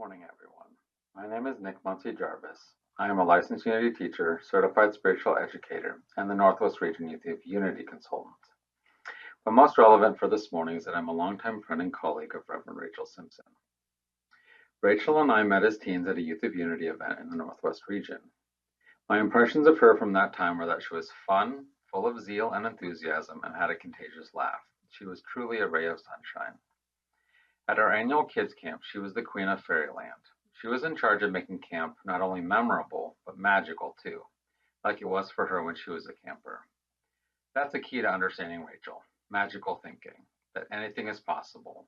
morning, everyone. My name is Nick Muncie Jarvis. I am a licensed Unity teacher, certified spiritual educator, and the Northwest Region Youth of Unity consultant. But most relevant for this morning is that I'm a longtime friend and colleague of Reverend Rachel Simpson. Rachel and I met as teens at a Youth of Unity event in the Northwest region. My impressions of her from that time were that she was fun, full of zeal and enthusiasm, and had a contagious laugh. She was truly a ray of sunshine. At our annual kids camp, she was the queen of fairyland. She was in charge of making camp not only memorable, but magical too, like it was for her when she was a camper. That's the key to understanding Rachel, magical thinking, that anything is possible.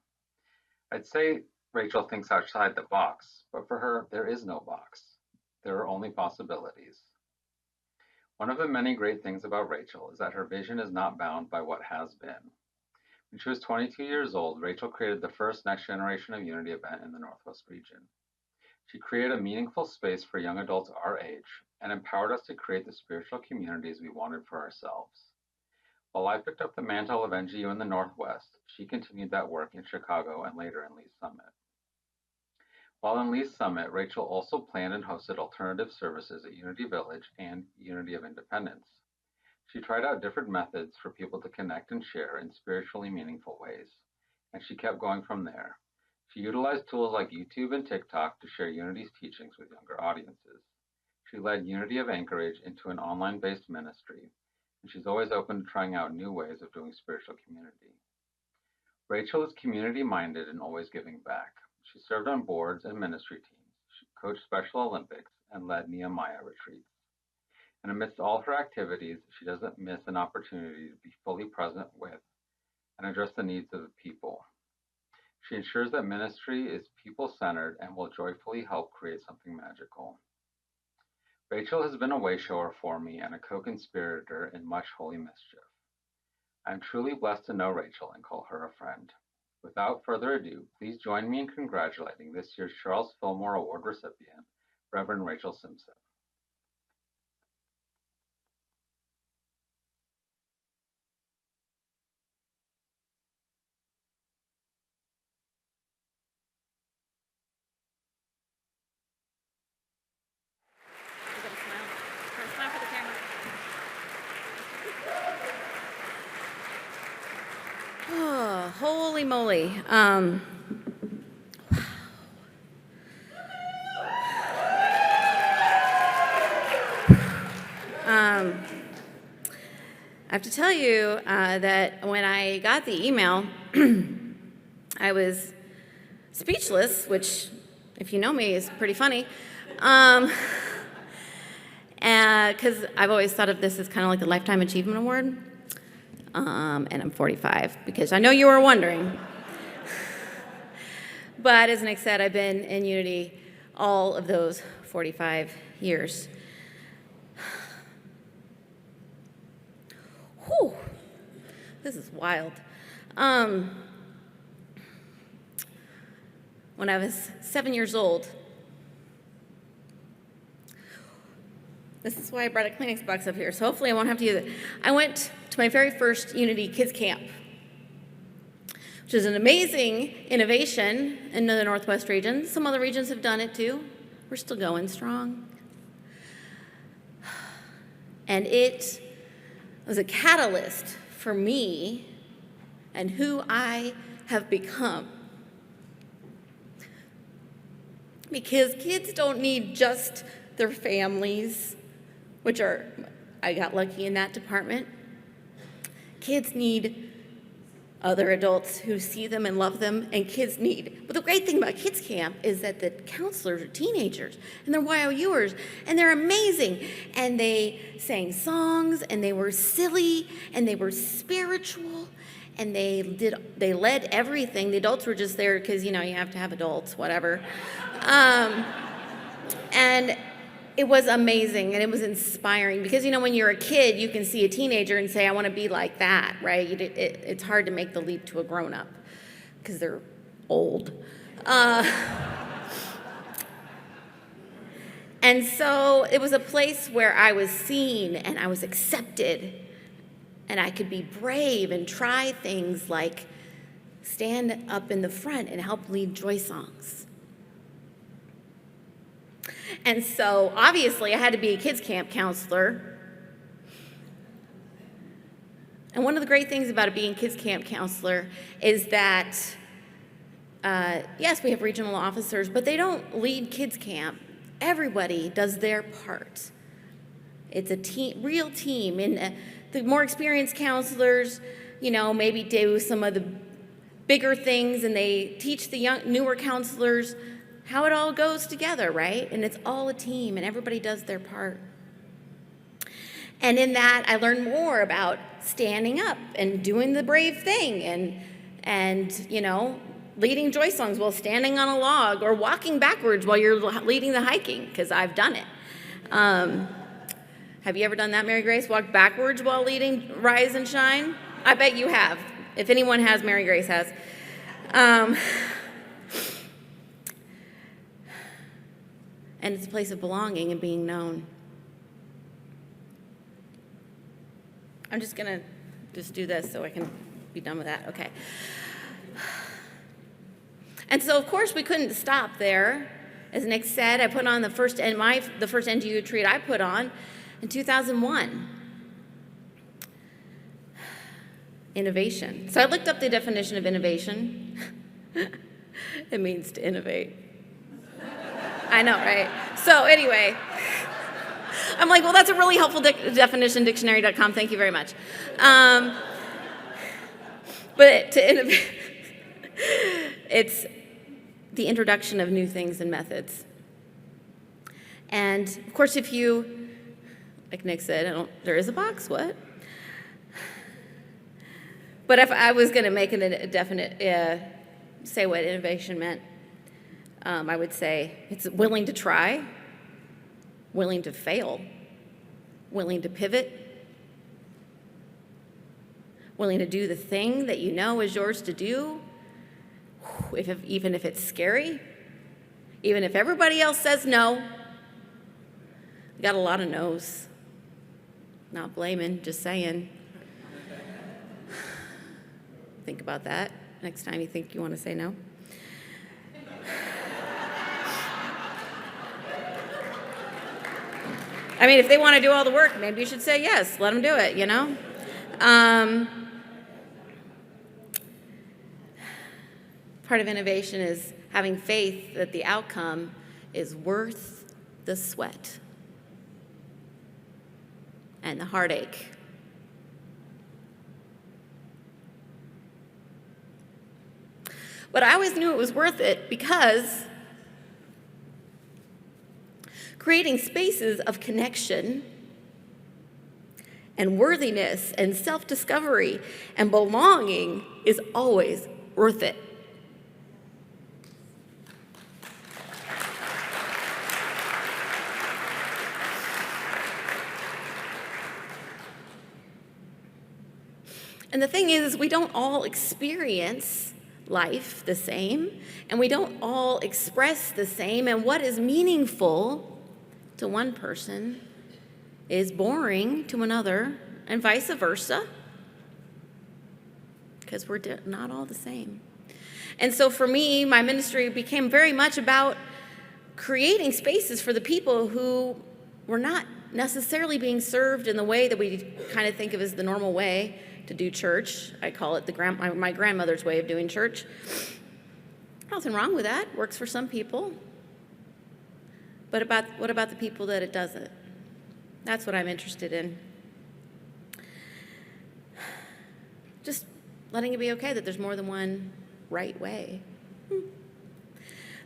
I'd say Rachel thinks outside the box, but for her, there is no box. There are only possibilities. One of the many great things about Rachel is that her vision is not bound by what has been. When she was 22 years old, Rachel created the first Next Generation of Unity event in the Northwest region. She created a meaningful space for young adults our age and empowered us to create the spiritual communities we wanted for ourselves. While I picked up the mantle of NGU in the Northwest, she continued that work in Chicago and later in Lee's Summit. While in Lee's Summit, Rachel also planned and hosted alternative services at Unity Village and Unity of Independence. She tried out different methods for people to connect and share in spiritually meaningful ways, and she kept going from there. She utilized tools like YouTube and TikTok to share Unity's teachings with younger audiences. She led Unity of Anchorage into an online-based ministry, and she's always open to trying out new ways of doing spiritual community. Rachel is community-minded and always giving back. She served on boards and ministry teams. She coached Special Olympics and led Nehemiah retreats. And amidst all her activities, she doesn't miss an opportunity to be fully present with and address the needs of the people. She ensures that ministry is people-centered and will joyfully help create something magical. Rachel has been a wayshower for me and a co-conspirator in much holy mischief. I am truly blessed to know Rachel and call her a friend. Without further ado, please join me in congratulating this year's Charles Fillmore Award recipient, Reverend Rachel Simpson. Oh, holy moly. I have to tell you that when I got the email, I was speechless, which, if you know me, is pretty funny. Because I've always thought of this as kind of like the Lifetime Achievement Award. And I'm 45, because I know you were wondering. But as Nick said, I've been in Unity all of those 45 years. Whew, this is wild. When I was 7 years old, this is why I brought a Kleenex box up here, so hopefully I won't have to use it. I went to my very first Unity Kids Camp, which is an amazing innovation in the Northwest region. Some other regions have done it too. We're still going strong. And it was a catalyst for me and who I have become. Because kids don't need just their families, which are, I got lucky in that department. Kids need other adults who see them and love them, and kids need, but the great thing about kids camp is that the counselors are teenagers, and they're YOUers, and they're amazing, and they sang songs, and they were silly, and they were spiritual, and they led everything. The adults were just there because, you have to have adults, whatever. And it was amazing, and it was inspiring because, when you're a kid, you can see a teenager and say, I want to be like that, right? It's hard to make the leap to a grown-up because they're old. And so it was a place where I was seen and I was accepted, and I could be brave and try things like stand up in the front and help lead joy songs. And so obviously I had to be a kids camp counselor. And one of the great things about being a kids camp counselor is that, yes, we have regional officers, but they don't lead kids camp. Everybody does their part. It's a team, real team. And the more experienced counselors, maybe do some of the bigger things, and they teach the newer counselors how it all goes together, right? And it's all a team, and everybody does their part. And in that, I learned more about standing up and doing the brave thing, and leading joy songs while standing on a log, or walking backwards while you're leading the hiking, because I've done it. Have you ever done that, Mary Grace? Walked backwards while leading Rise and Shine? I bet you have. If anyone has, Mary Grace has. And it's a place of belonging and being known. I'm just going to do this so I can be done with that. Okay. And so, of course, we couldn't stop there. As Nick said, I put on the first NGU retreat I put on in 2001. Innovation. So I looked up the definition of innovation. It means to innovate. I know, right? So anyway, I'm like, well, that's a really helpful definition, dictionary.com. Thank you very much. But to innovate, it's the introduction of new things and methods. And of course, if you, like Nick said, there is a box, what? But if I was going to make a definite, say what innovation meant, I would say it's willing to try, willing to fail, willing to pivot, willing to do the thing that you know is yours to do, even if it's scary, even if everybody else says no. I got a lot of no's. Not blaming, just saying. Think about that next time you think you want to say no. I mean, if they want to do all the work, maybe you should say yes. Let them do it, Part of innovation is having faith that the outcome is worth the sweat and the heartache. But I always knew it was worth it because creating spaces of connection and worthiness and self-discovery and belonging is always worth it. And the thing is, we don't all experience life the same, and we don't all express the same, and what is meaningful to one person is boring to another, and vice versa, because we're not all the same. And so for me, my ministry became very much about creating spaces for the people who were not necessarily being served in the way that we kind of think of as the normal way to do church. I call it my grandmother's way of doing church. Nothing wrong with that. Works for some people. But what about the people that it doesn't? That's what I'm interested in. Just letting it be okay that there's more than one right way.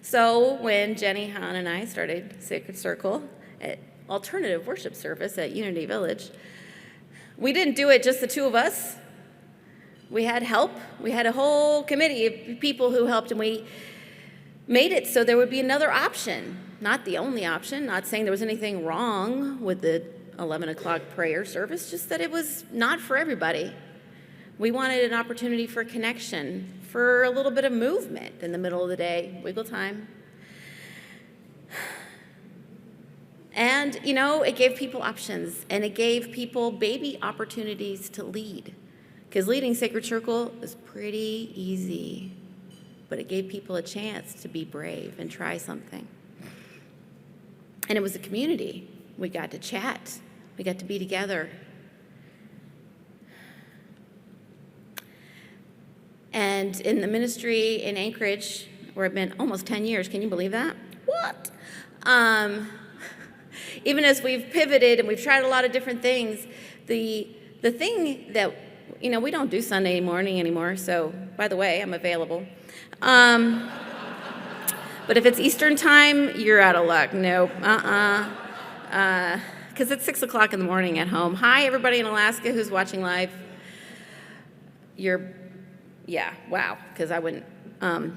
So when Jenny, Han, and I started Sacred Circle at alternative worship service at Unity Village, we didn't do it just the two of us. We had help. We had a whole committee of people who helped, and we made it so there would be another option, not the only option, not saying there was anything wrong with the 11 o'clock prayer service, just that it was not for everybody. We wanted an opportunity for connection, for a little bit of movement in the middle of the day, wiggle time. And, it gave people options, and it gave people baby opportunities to lead. Because leading Sacred Circle is pretty easy, but it gave people a chance to be brave and try something. And it was a community. We got to chat. We got to be together. And in the ministry in Anchorage, where I've been almost 10 years, can you believe that? What? Even as we've pivoted and we've tried a lot of different things, the thing that, we don't do Sunday morning anymore, so by the way, I'm available. But if it's Eastern time, you're out of luck. Nope, because it's 6 o'clock in the morning at home. Hi, everybody in Alaska who's watching live. Yeah, wow, because I wouldn't. No.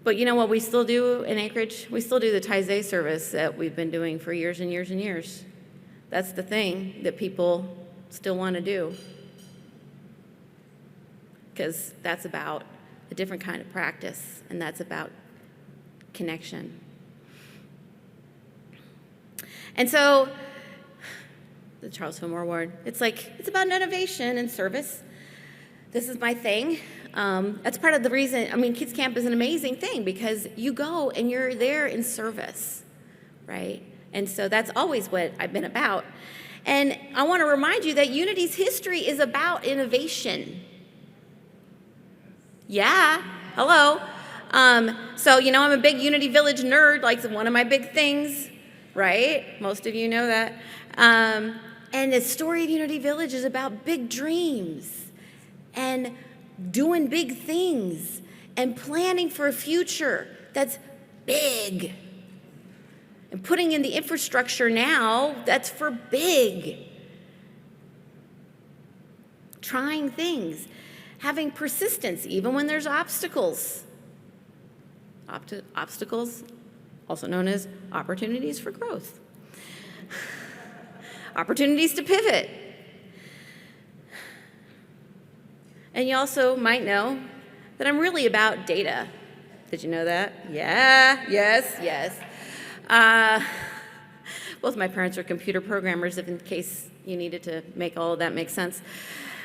But you know what we still do in Anchorage? We still do the Taizé service that we've been doing for years and years and years. That's the thing that people still want to do. Because that's about a different kind of practice, and that's about connection. And so, the Charles Fillmore Award, it's about innovation and service. This is my thing. That's part of the reason, Kids Camp is an amazing thing because you go and you're there in service, right? And so that's always what I've been about. And I want to remind you that Unity's history is about innovation. Yeah, hello. So, I'm a big Unity Village nerd, one of my big things, right? Most of you know that. And the story of Unity Village is about big dreams and doing big things and planning for a future that's big and putting in the infrastructure now that's for big. Trying things, having persistence even when there's obstacles. Obstacles, also known as opportunities for growth. Opportunities to pivot. And you also might know that I'm really about data. Did you know that? Yeah, yes. Both my parents are computer programmers, if in case you needed to make all of that make sense.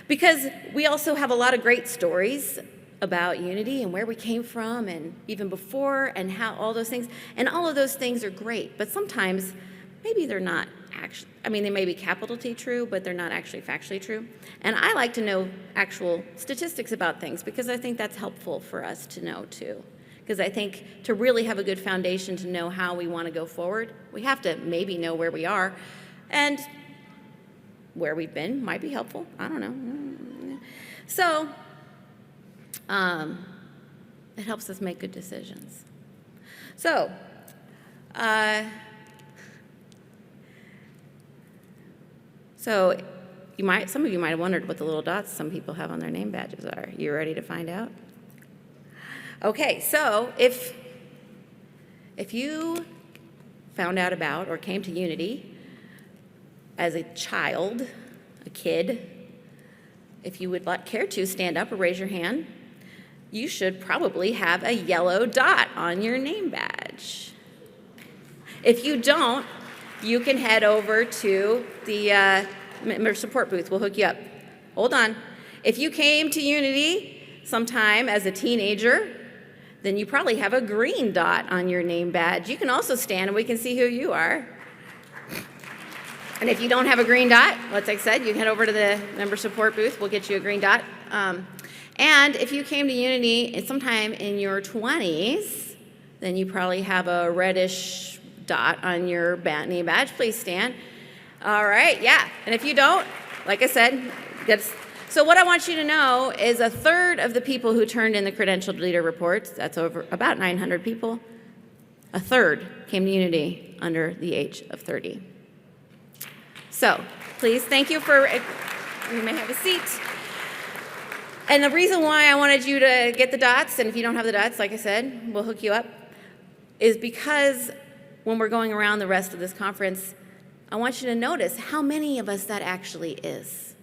Because we also have a lot of great stories about Unity and where we came from and even before and how all those things. And all of those things are great, but sometimes maybe they're not actually, they may be capital T true, but they're not actually factually true. And I like to know actual statistics about things because I think that's helpful for us to know too. Because I think to really have a good foundation to know how we want to go forward, we have to maybe know where we are. And where we've been might be helpful. I don't know. So, it helps us make good decisions. So, some of you might have wondered what the little dots some people have on their name badges are. You ready to find out? Okay, so if you found out about or came to Unity as a child, a kid, if you would care to stand up or raise your hand, you should probably have a yellow dot on your name badge. If you don't, you can head over to the member support booth. We'll hook you up. Hold on. If you came to Unity sometime as a teenager, then you probably have a green dot on your name badge. You can also stand and we can see who you are. And if you don't have a green dot, like I said, you can head over to the member support booth. We'll get you a green dot. And if you came to Unity sometime in your 20s, then you probably have a reddish dot on your name badge. Please stand. All right, yeah. And if you don't, like I said, so what I want you to know is a third of the people who turned in the credentialed leader reports, that's over about 900 people, a third came to Unity under the age of 30. So please, thank you you may have a seat. And the reason why I wanted you to get the dots, and if you don't have the dots, like I said, we'll hook you up, is because when we're going around the rest of this conference, I want you to notice how many of us that actually is.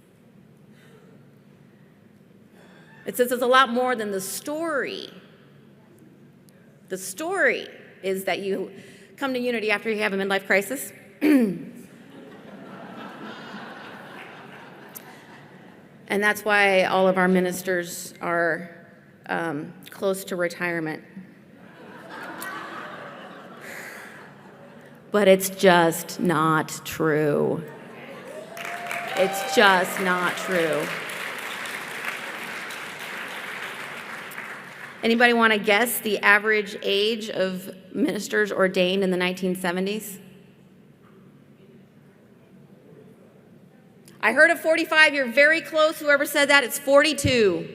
It says it's a lot more than the story. The story is that you come to Unity after you have a midlife crisis. And that's why all of our ministers are close to retirement. but it's just not true. It's just not true. Anybody want to guess the average age of ministers ordained in the 1970s? I heard of 45. You're very close. Whoever said that, it's 42.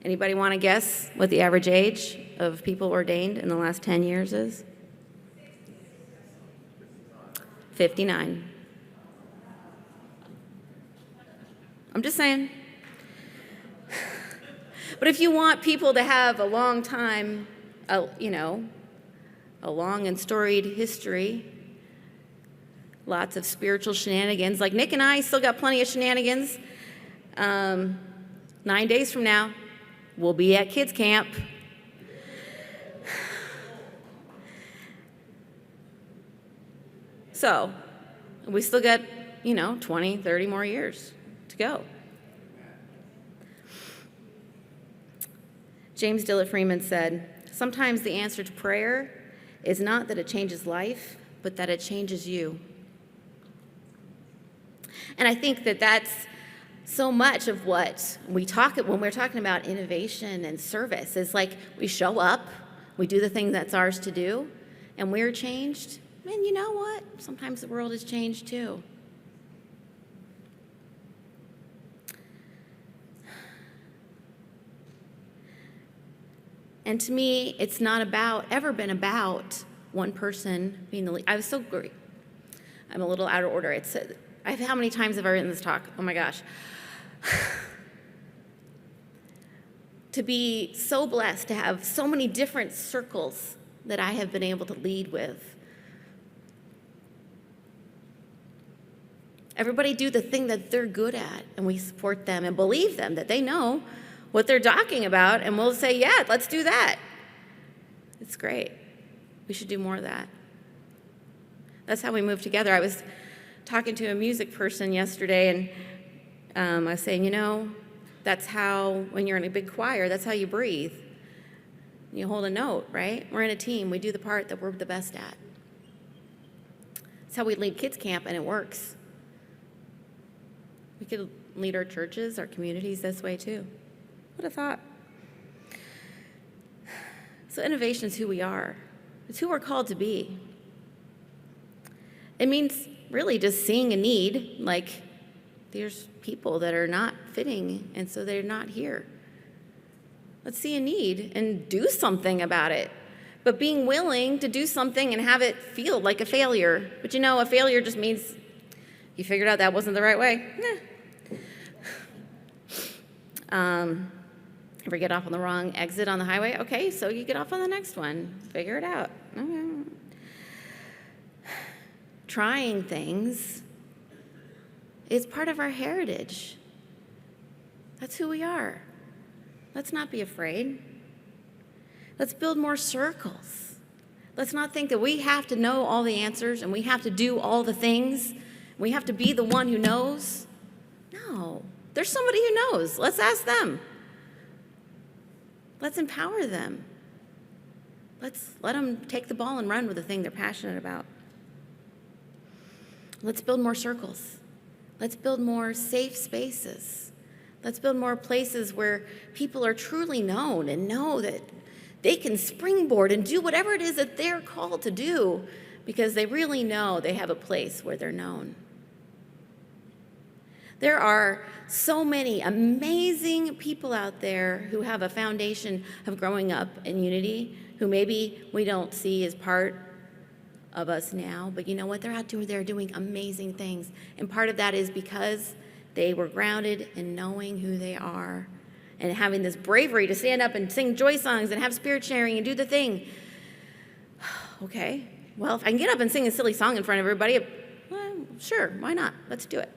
Anybody want to guess what the average age of people ordained in the last 10 years is? 59. I'm just saying. But if you want people to have a long time, a long and storied history, lots of spiritual shenanigans, like Nick and I still got plenty of shenanigans. 9 days from now, we'll be at kids camp. So we still got, 20, 30 more years to go. James Dillett Freeman said, "Sometimes the answer to prayer is not that it changes life, but that it changes you." And I think that that's so much of what we talk when we're talking about innovation and service. Is like we show up, we do the thing that's ours to do, and we're changed. And you know what? Sometimes the world has changed too. And to me, it's not ever been about one person being the lead. I was so great. I'm a little out of order. How many times have I written this talk? Oh my gosh. To be so blessed to have so many different circles that I have been able to lead with. Everybody do the thing that they're good at, and we support them and believe them that they know what they're talking about, and we'll say, yeah, let's do that. It's great. We should do more of that. That's how we move together. I was talking to a music person yesterday, and I was saying, that's how, when you're in a big choir, that's how you breathe. You hold a note, right? We're in a team. We do the part that we're the best at. That's how we lead kids camp, and it works. We could lead our churches, our communities this way too. What a thought. So innovation is who we are. It's who we're called to be. It means really just seeing a need, like there's people that are not fitting, and so they're not here. Let's see a need and do something about it. But being willing to do something and have it feel like a failure. But a failure just means you figured out that wasn't the right way. Ever get off on the wrong exit on the highway? Okay, so you get off on the next one. Figure it out. Okay. Trying things is part of our heritage. That's who we are. Let's not be afraid. Let's build more circles. Let's not think that we have to know all the answers and we have to do all the things. We have to be the one who knows. No, there's somebody who knows. Let's ask them. Let's empower them. Let's let them take the ball and run with the thing they're passionate about. Let's build more circles. Let's build more safe spaces. Let's build more places where people are truly known and know that they can springboard and do whatever it is that they're called to do because they really know they have a place where they're known. There are so many amazing people out there who have a foundation of growing up in unity, who maybe we don't see as part of us now, but you know what? They're doing amazing things. And part of that is because they were grounded in knowing who they are and having this bravery to stand up and sing joy songs and have spirit sharing and do the thing. Okay, well, if I can get up and sing a silly song in front of everybody, well, sure, why not? Let's do it.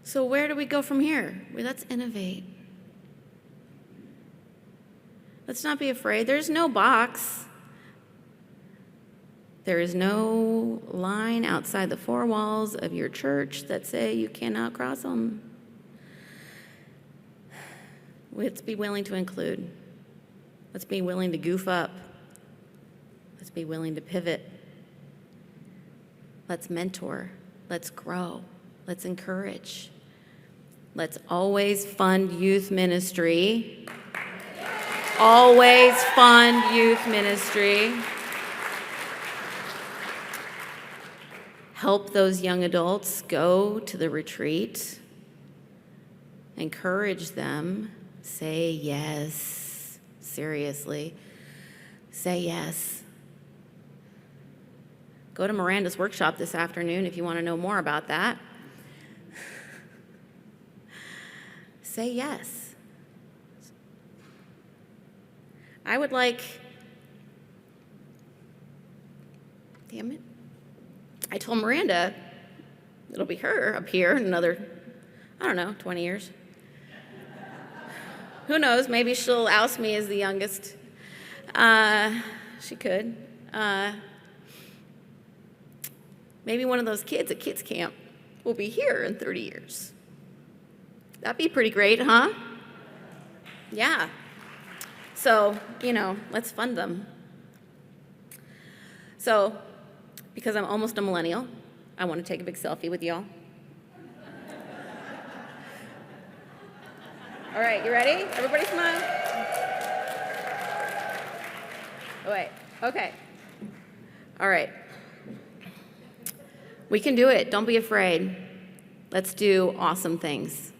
So where do we go from here? Well, let's innovate. Let's not be afraid. There's no box. There is no line outside the four walls of your church that say you cannot cross them. Let's be willing to include. Let's be willing to goof up. Let's be willing to pivot. Let's mentor. Let's grow. Let's encourage. Let's always fund youth ministry. Always fund youth ministry. Help those young adults go to the retreat. Encourage them. Say yes. Seriously. Say yes. Go to Miranda's workshop this afternoon if you want to know more about that. Say yes. I would like, damn it. I told Miranda it'll be her up here in another, 20 years. Who knows? Maybe she'll oust me as the youngest. She could. Maybe one of those kids at kids camp will be here in 30 years. That'd be pretty great, huh? Yeah. So, let's fund them. So, because I'm almost a millennial, I want to take a big selfie with y'all. All right, you ready? Everybody smile. Oh, wait. Okay. All right. We can do it. Don't be afraid. Let's do awesome things.